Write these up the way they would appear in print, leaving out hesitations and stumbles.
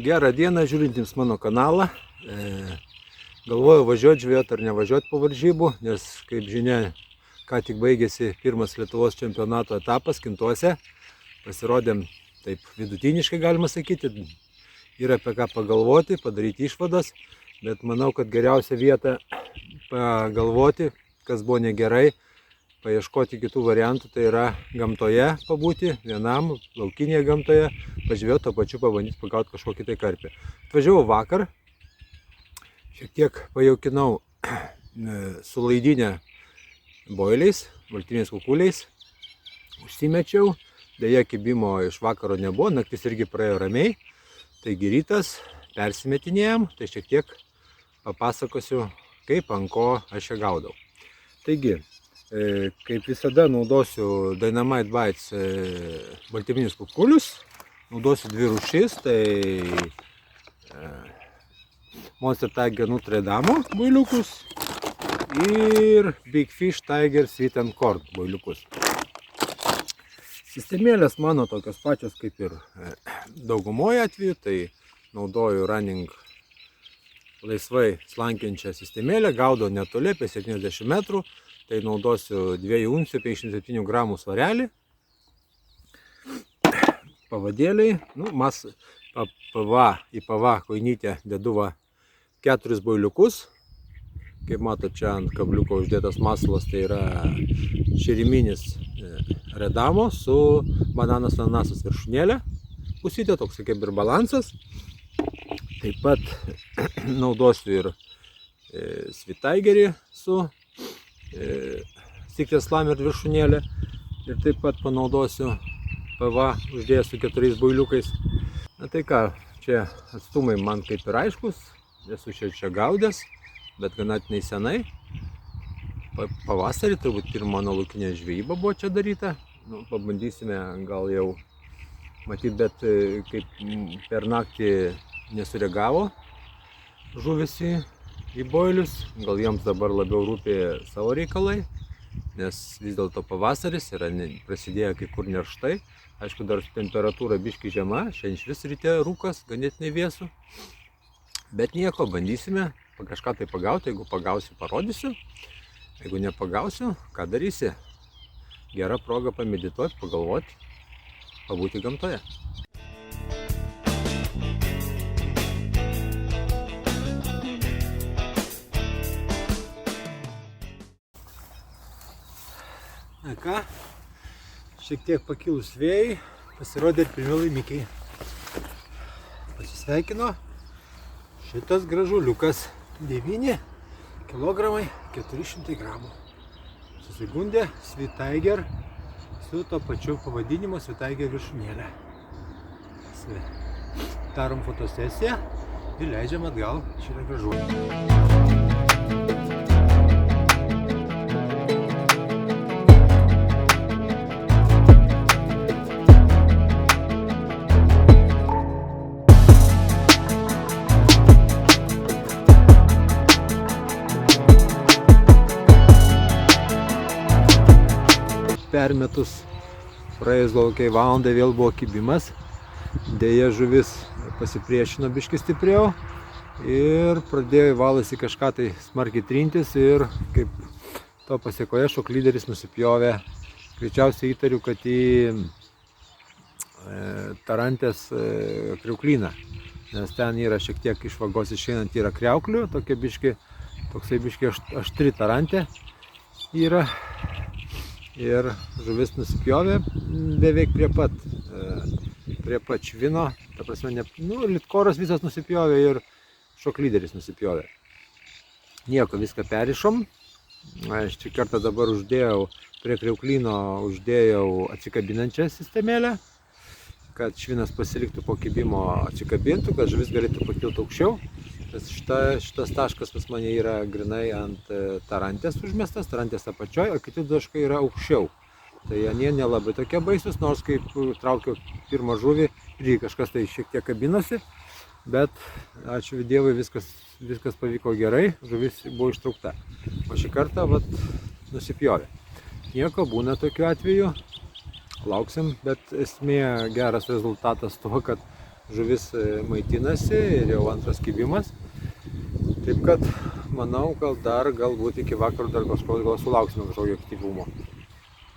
Gerą dieną žiūrintiems mano kanalą. Galvoju važiuoti žvejoti ar nevažiuoti po varžybų, nes kaip žinia, ką tik baigėsi pirmas Lietuvos čempionato etapas Kintuose. Pasirodėm taip vidutiniškai, galima sakyti, yra apie ką pagalvoti, padaryti išvadas, bet manau, kad geriausia vieta pagalvoti, kas buvo negerai, paieškoti kitų variantų, tai yra gamtoje pabūti, vienam, laukinėje gamtoje, pažvejoti, to pačiu pabandyti pagauti kažkokį tai karpį. Atvažiavau vakar, šiek tiek pajaukinau su laidinė boiliais, valtiniais kukuliais, užsimečiau, deja kibimo iš vakaro nebuvo, naktis irgi praėjo ramiai, taigi rytas persimetinėjom, tai šiek tiek papasakosiu, kaip ant ko aš ją gaudau. Taigi, kaip visada naudosiu Dynamite Bites baltyminius kukulius, naudosiu dvi rūšis, tai Monster Tiger Nutria Damo boiliukus ir Big Fish Tiger Sweet and Corn boiliukus. Sistemėlės mano tokios pačios kaip ir daugumoje atveju, tai naudoju Running laisvai slankiančią sistemėlę, gaudau netoli apie 70 metrų. Tai naudosiu 2 uncijų 57 gramų svarelį, pavadėliai, į PV koinytę dedu 4 boiliukus. Kaip mato, čia ant kabliuko uždėtas masalas, tai yra šeriminis redamo su bananas ananasas viršūnėlė. Pusytė, toks kaip ir balansas. Taip pat naudosiu ir Sweet Tigerį su Secret Slammer viršūnėlė ir taip pat panaudosiu PV uždėjęs su 4 boiliukais. Na tai ką, čia atstumai man kaip ir aiškus, esu čia gaudęs, bet ganėtinai senai. Pavasarį turbūt pirma mano laukinė žvejyba buvo čia daryta. Pabandysime gal jau matyti, bet kaip per naktį nesureagavo žuvisi į boilius, gal jiems dabar labiau rūpi savo reikalai, nes vis dėlto pavasaris yra prasidėję kai kur nerštai. Aišku, dar temperatūra biški žema, šiandien iš vis ryte rūkas, ganėtinai vėsų. Bet nieko, bandysime kažką tai pagauti, jeigu pagausiu, parodysiu. Jeigu nepagausiu, ką darysi? Gera proga pamedituoti, pagalvoti, pabūti gamtoje. Na ką, šiek tiek pakilus vėjai, pasirodė ir pirmi laimikiai. Pasisveikino šitas gražuliukas, 9 kg 400 gramų. Susigundė Sweet Tiger su to pačiu pavadinimu Sweet Tiger viršūnėlė. Darom fotosesiją ir leidžiam atgal šitą gražulį. Permetus, praėjus laukiai valandą vėl buvo kibimas, deja žuvis pasipriešino biškį stipriau ir pradėjo valasi kažką tai smarkiai trintis ir kaip to pasiekoje šoklyderis nusipjovė. Greičiausiai įtariu, kad į tarantės kriauklyną, nes ten yra šiek tiek iš vagos išeinant yra kriauklių, toksai biškį aštri tarantė yra. Ir žuvis nusipjovė beveik prie pat švino, ta prasme, litkoras visas nusipjovė ir šoklyderis nusipjovė. Nieko, viską perišom. Aš šį kartą dabar uždėjau prie kriauklyno atsikabinančią sistemėlę, kad švinas pasiliktų po kibimo atsikabintų, kad žuvis galėtų pakilti aukščiau. Šitas taškas pas mane yra grinai ant tarantės užmestas, tarantės apačioj, o kiti taškai yra aukščiau. Tai jie nelabai tokie baisus, nors kaip traukiau pirmą žuvį, irgi kažkas tai šiek tiek kabinosi, bet ačiū Dievui viskas pavyko gerai, žuvis buvo ištraukta. O šį kartą nusipjovė. Nieko, būna tokiu atveju, lauksim, bet esmė geras rezultatas to, kad žuvis maitinasi ir jau antras kibimas. Taip kad, manau, galbūt iki vakaro dar sulauksime kažkokio aktyvumo.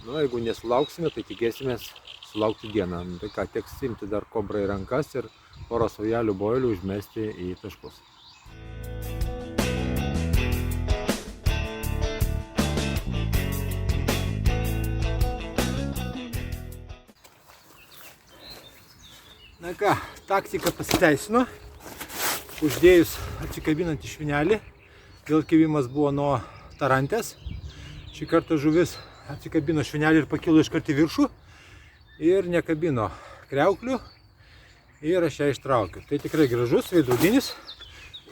Nu, jeigu nesulauksime, tai tikėsimės sulaukti dieną. Tai ką, teks imti dar kobrą į rankas ir porą saujelių boilių užmesti į taškus. Na ką, taktika pasiteisino. Uždėjus atsikabinantį švinelį, vėl kibimas buvo nuo tarantės. Šį kartą žuvis atsikabino švinelį ir pakilo iškart į viršų ir nekabino kriauklių ir aš ją ištraukiu. Tai tikrai gražus veidrodinis,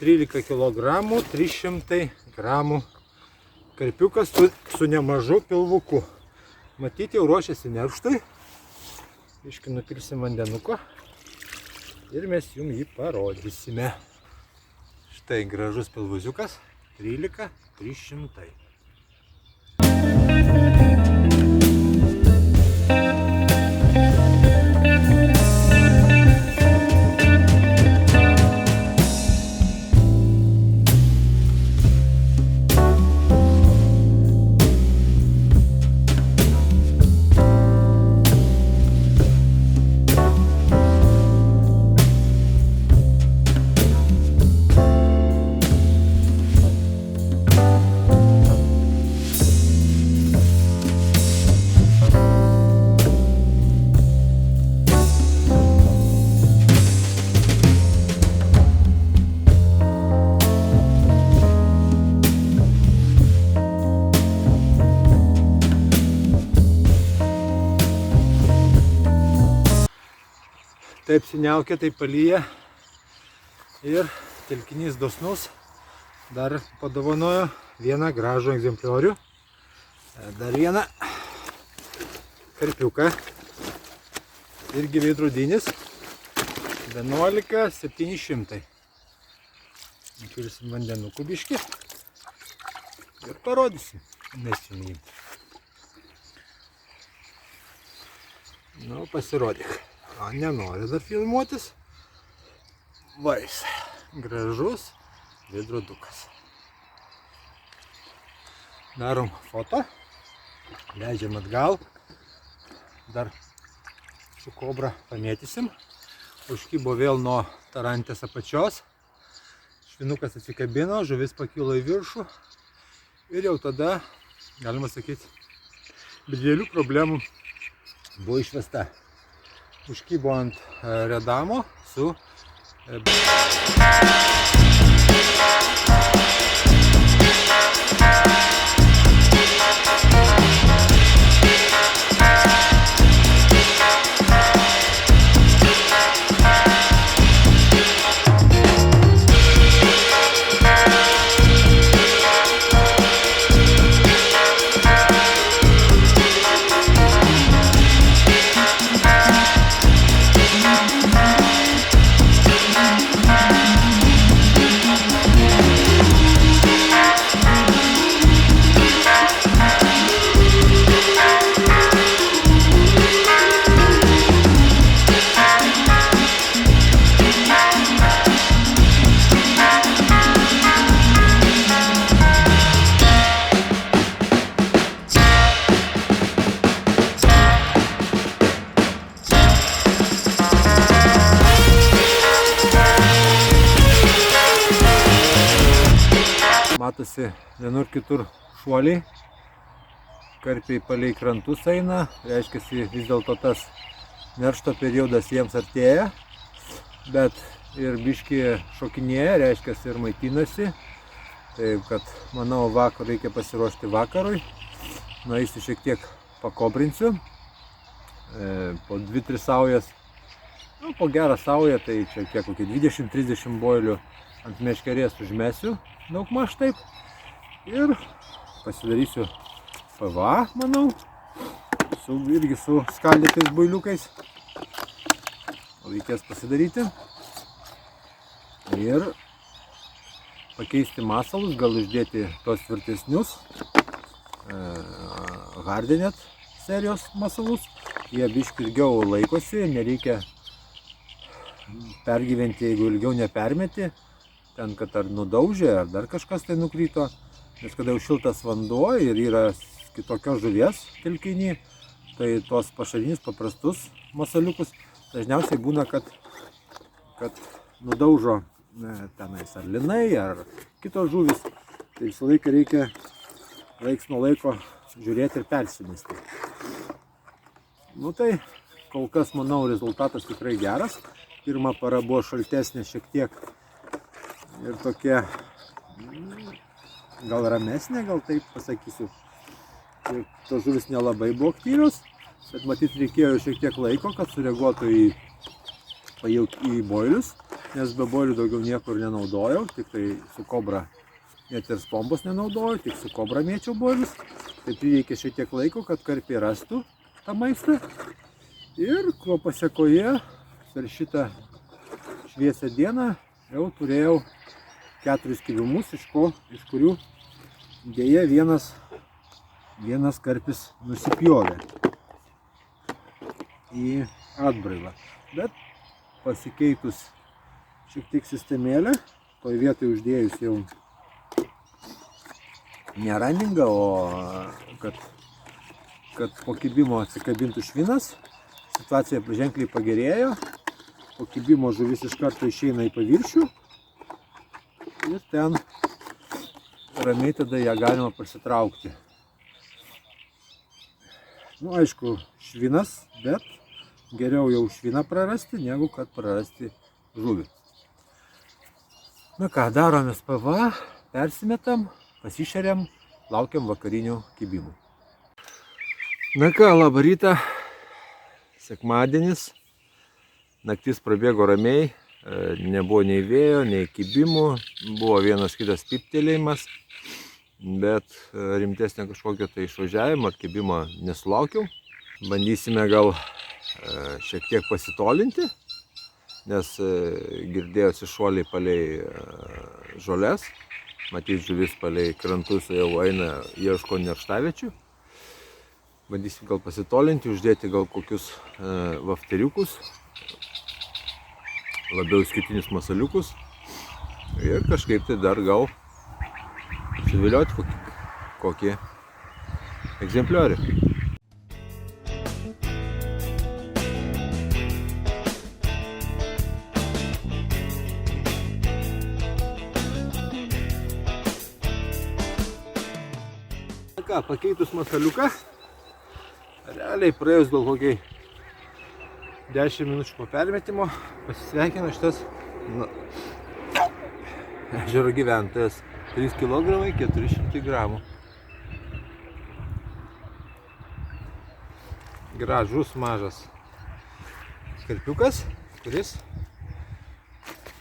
13 kg, 300 g karpiukas su nemažu pilvuku. Matyti, jau ruošiasi nerštui. Iški nupilsim vandenuko ir mes jums jį parodysime. Štai gražus pilvuziukas, 13 300. Taip siniaukia, taip palyja ir telkinys dosnus dar padovanojo vieną gražų egzempliorių, dar vieną karpiuką, irgi veidrodinis, 11 700. Nupilsim vandenukų biškį ir parodysim, mesim jį. Nu, pasirodyk. O, nenori dar filmuotis. Vais, gražus veidrodukas. Darom foto, leidžiam atgal, dar su kobra pamėtysim. Užkybo vėl nuo tarantės apačios, švinukas atsikabino, žuvis pakilo į viršų ir jau tada, galima sakyti, be didelių problemų buvo išvesta. Užkybo ant redamo su matosi vienur kitur šuoliai, karpiai palei krantus eina, reiškia vis dėlto tas neršto periodas jiems artėja, bet ir biškį šokinėja, reiškia ir maitinasi, taip kad manau reikia pasiruošti vakarui, nueisiu šiek tiek pakobrinsiu, po 2-3 saujas, po gerą saują, tai čia kiek kokį 20-30 boilių ant meškerės užmesiu, daugmaž taip, ir pasidarysiu PVA, manau, irgi su skaldytais boiliukais, reikės pasidaryti ir pakeisti masalus, gal uždėti tos tvirtesnius Hardenet serijos masalus, jie biškį ilgiau laikosi, nereikia pergyventi, jeigu ilgiau nepermeti, ten, kad ar nudaužė, ar dar kažkas tai nukrito, nes kada jau šiltas vanduo ir yra kitokios žuvies telkiny, tai tuos pašarinius paprastus masaliukus dažniausiai būna, kad nudaužo tenais ar linai, ar kitos žuvis, tai visą laiką reikia laiks nuo laiko žiūrėti ir persimesti. Nu tai kol kas, manau, rezultatas tikrai geras. Pirma para buvo šaltesnė šiek tiek ir tokia, gal ramesnė, gal taip pasakysiu. Ir tos žuvis nelabai buvo aktyvios, bet matyt reikėjo šiek tiek laiko, kad sureaguotų į boilius, nes be boilių daugiau niekur nenaudojau, tik tai su kobra, net ir spombos nenaudojau, tik su kobra mėčiau boilius. Tai prireikė šiek tiek laiko, kad karpiai rastų tą maistą. Ir ko pasiekoje per šitą šviesią dieną jau turėjau 4 kibimus, iš kurių dėja vienas karpis nusipjovė į atbrailą. Bet pasikeitus šiek tiek sistemėlę, toj vietoj uždėjus jau ne raningą, o kad po kibimo atsikabintų švinas, situacija ženkliai pagerėjo. Po kibimo žuvis iš karto išeina į paviršių ir ten ramiai tada ją galima pasitraukti. Nu, aišku, švinas, bet geriau jau šviną prarasti, negu kad prarasti žuvį. Na ką, darom SPV, persimetam, pasišeriam, laukiam vakarinių kibimų. Na ką, labą rytą, sekmadienis, naktis prabėgo ramiai, nebuvo nei vėjo, nei kibimų, buvo vienas kitas piptelėjimas, bet rimtesnio kažkokio tai išvažiavimo ar kibimo nesulaukiau. Bandysime gal šiek tiek pasitolinti, nes girdėjosi šuoliai palei žoles, matyt žuvis palei krantus jau eina, ieško nerštaviečių. Bandysim gal pasitolinti, uždėti gal kokius vafteriukus, labiau išskirtinius masaliukus ir kažkaip tai dar gal suvilioti kokį egzempliorių. Na ką, pakeitus masaliuką, realiai praėjus gal kokiai 10 minučių po permetimo pasisveikino šitas ežero gyventojas. 3 kg 400 gramų. Gražus mažas karpiukas, kuris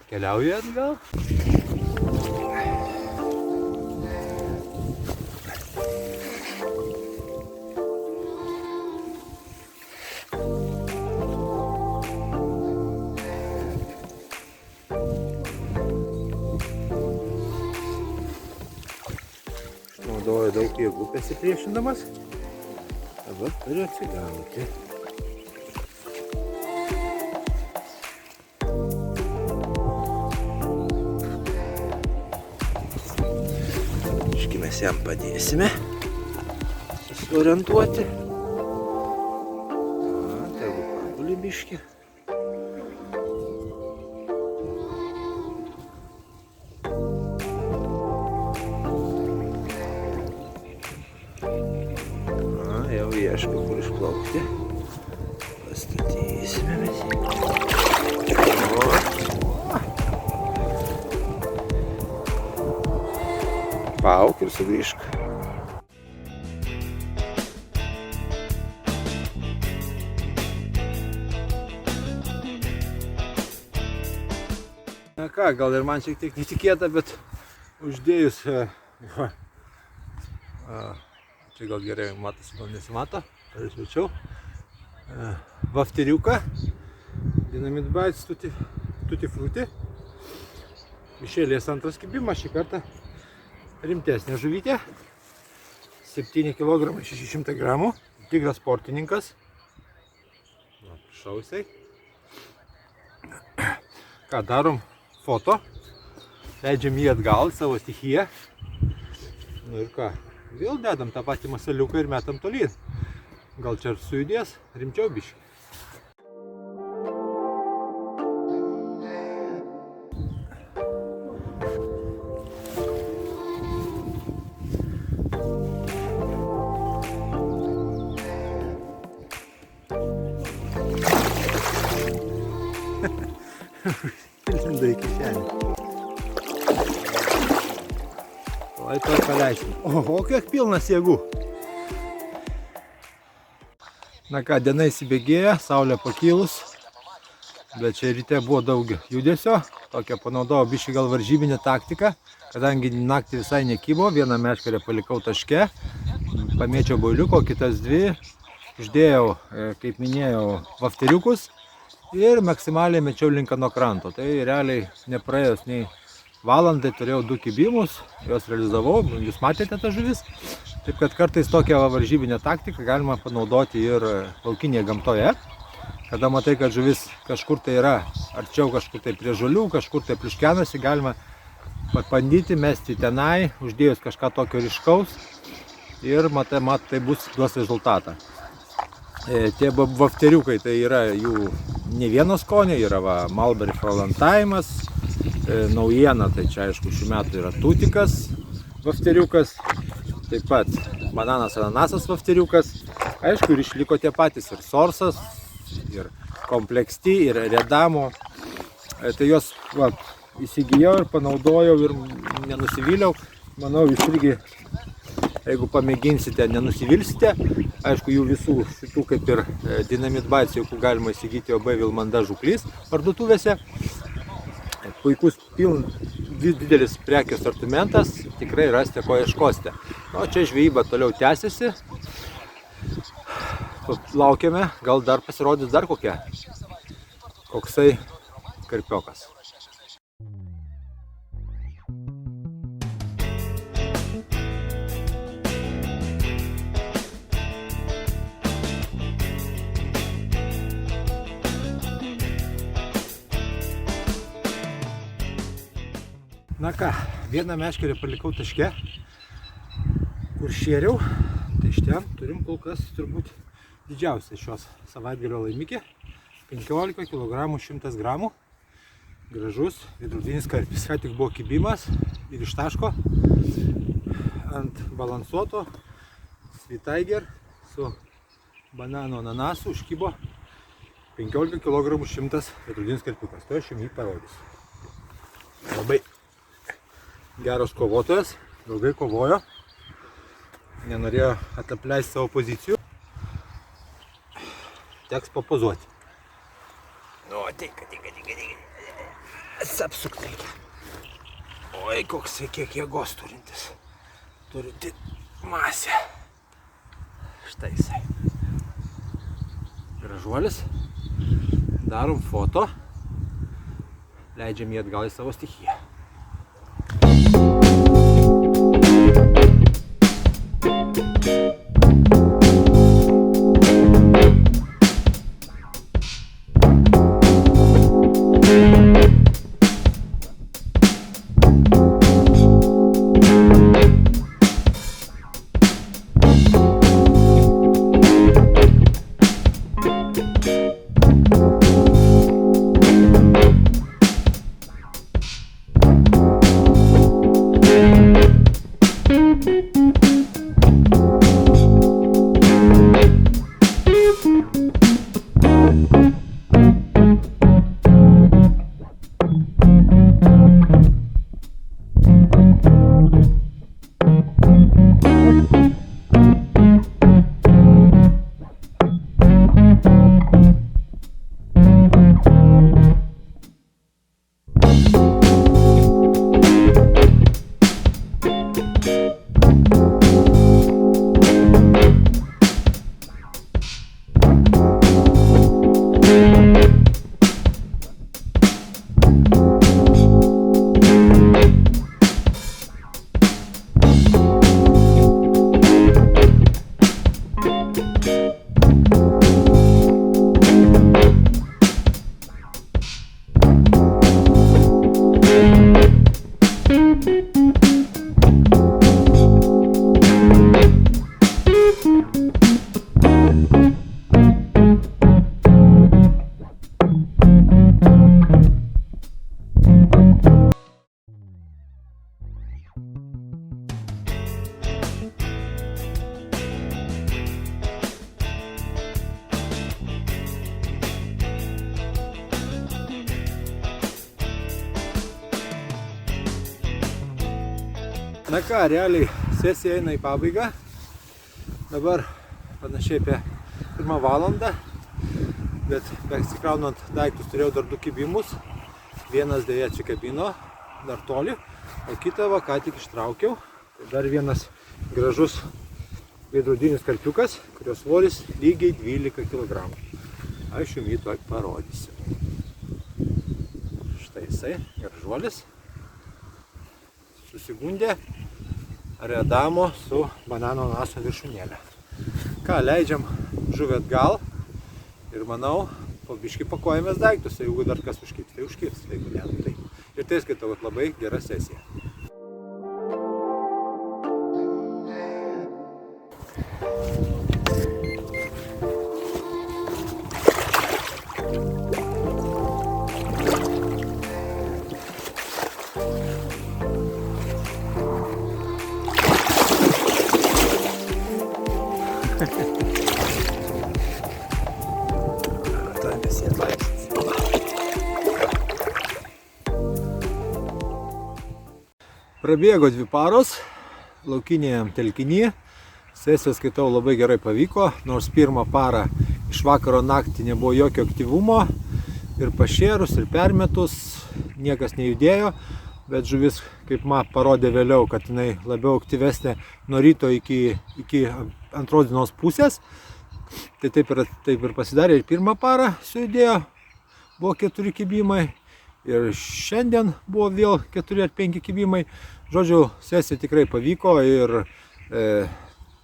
keliauja atgal. Naudoju daug jėgų besipriešindamas, dabar turiu atsigauti. Iški mes jam padėsime susiorientuoti. Tegu paguli biškį. Jau ieško, kur išplaukti. Pastatysime mes jį. Pauk ir sugrįžk. Na ką, gal ir man šiek tiek netikėta, bet uždėjus čia gal gerai matosi, gal nesimato, peršviečiau. Vafteriuką, Dynamit Bites Tutti Frutti. Išėlės antras kibimas, šį kartą rimtesnė žuvytė. 7 kg 600 gramų, tikras sportininkas. Prašau jisai. Ką darom? Foto. Leidžiam jį atgal į savo stichiją. Nu ir ką? Vėl dedam tą patį masaliuką ir metam tolyn. Gal čia ir sujudės, rimčiau biškį. Linda į kišenį. Tuoj paleisim. O kiek pilnas jėgų. Na ką, diena įsibėgėja, saulė pakilus. Bet čia ryte buvo daug judesio. Tokią panaudojau biškį gal varžybinę taktiką. Kadangi naktį visai nekybo, vieną meškerę palikau taške. Pamėčiau bauliuko, kitas dvi. Uždėjau, kaip minėjau, vafteriukus. Ir maksimaliai mečiau linką nuo kranto. Tai realiai nepraėjus nei valandai turėjau 2 kibimus, juos realizavau, jūs matėte tą žuvis. Taip kad kartais tokią varžybinę taktiką galima panaudoti ir laukinėje gamtoje. Kada matai, kad žuvis kažkur tai yra arčiau kažkur tai prie žolių, kažkur tai pliuškenasi, galima bandyti mesti tenai, uždėjus kažką tokio ryškaus ir matai, tai duos rezultatą. Tie vafteriukai tai yra jų ne vieno skonio, yra Mulberry Fraulantimas, naujiena, tai čia aišku šių metų yra tutikas vafteriukas, taip pat bananas ananasas vafteriukas, aišku ir išliko tie patys ir sorsas, ir kompleksti, ir redamo, tai juos įsigijau ir panaudojau ir nenusivyliau, manau jūs irgi, jeigu pamėginsite, nenusivilsite. Aišku, jų visų šitų kaip ir Dynamit Bites jau galima įsigyti OB Vilmanda žuklys parduotuvėse. Puikus didelis prekių asortimentas, tikrai rasite, ko ieškosite. O čia žvejyba toliau tęsiasi. Laukiame, gal dar pasirodys dar koksai karpiokas. Na ką, vieną meškerę palikau taške, kur šėriau, tai iš ten turim kol kas turbūt didžiausią šios savaitgalio laimikį, 15 kg 100 gramų, gražus veidrodinis karpis. Ką tik buvo kibimas ir iš taško ant balansuoto Sweet Tiger su banano ananasu užkibo 15 kg 100 veidrodinis karpiukas. To aš jums jį parodysiu. Labai geras kovotojas, ilgai kovojo, nenorėjo atapleisti savo pozicijų, teks papozuoti. Nu, ateika, apsukt reikia. Oi, koksai kiek jėgos turintis, turinti masę. Štai jisai. Gražuolis, darom foto, leidžiam jį atgal į savo stichiją. Na ką, realiai sesija eina į pabaigą. Dabar panašiai apie 1 valandą, bet persikraunant daiktus turėjau dar 2 kibimus. Vienas dėja atsikabino, dar toli, o kitą va ką tik ištraukiau. Tai dar vienas gražus veidrodinis karpiukas, kurio svoris lygiai 12 kg. Aš jums jį tuoj parodysiu. Štai jisai, gražuolis. Susigundė redamo su banano anaso viršūnėlė. Ką, leidžiam žuvį atgal ir manau, po biškį pakuojamės daiktus, jeigu dar kas užkibs, tai užkibs, jeigu ne, tai. Ir tai skaitau, kad labai gera sesija. Prabėgo 2 paros laukinėje telkinyje. Sesija, skaitau, labai gerai pavyko, nors 1 parą iš vakaro naktį nebuvo jokio aktyvumo. Ir pašėrus, ir permetus, niekas nejudėjo, bet žuvis, kaip man parodė vėliau, kad jinai labiau aktyvesnė nuo ryto iki 2 dienos pusės. Tai taip ir pasidarė, ir 1 parą sujudėjo, buvo 4 kibimai. Ir šiandien buvo vėl 4 ar 5 kibimai. Žodžiu, sesija tikrai pavyko ir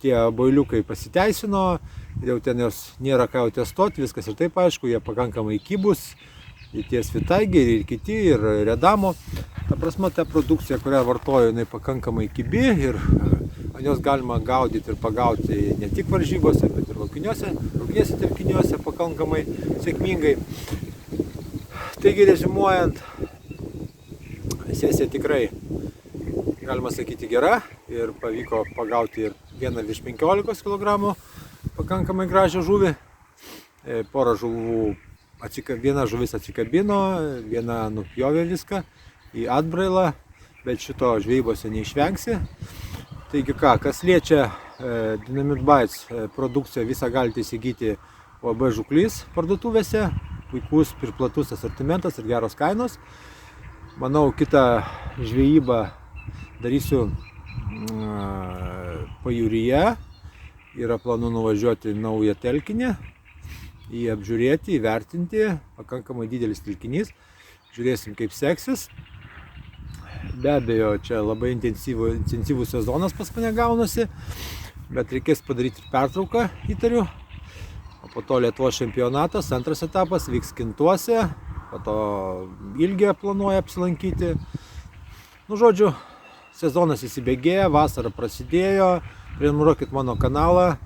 tie boiliukai pasiteisino. Jau ten jos nėra ką jau testuoti, viskas ir taip aišku, jie pakankamai kibus. Tie svitaigiai ir kiti, ir redamo. Ta prasme, ta produkcija, kurią vartoju, jinai pakankamai kibi ir ant jos galima gaudyti ir pagauti ne tik varžybose, bet ir laukinėse telkiniuose pakankamai sėkmingai. Taigi, reziumuojant, sesija tikrai, galima sakyti, gera ir pavyko pagauti ir vieną virš 15 kg pakankamai gražią žuvį. Porą žuvų, viena žuvis atsikabino, viena nupjovė viską į atbrailą, bet šito žvejybose neišvengsi. Taigi ką, kas liečia Dynamit Bites produkciją, visą galite įsigyti UAB Žuklys parduotuvėse. Puikus ir platus asortimentas ir geros kainos. Manau, kitą žvejybą darysiu pajūryje. Yra planų nuvažiuoti naują telkinį, jį apžiūrėti, įvertinti. Pakankamai didelis telkinys. Žiūrėsim, kaip seksis. Be abejo, čia labai intensyvus sezonas pas mane gaunasi, bet reikės padaryti pertrauką, įtariu. O po to Lietuvos čempionatas, 2 etapas, vyks Kintuose, po to Ilgėje planuoja apsilankyti. Nu, žodžiu, sezonas įsibėgėja, vasara prasidėjo, prenumeruokit mano kanalą,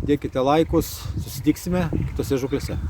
dėkite laikus, susitiksime kitose žuklėse.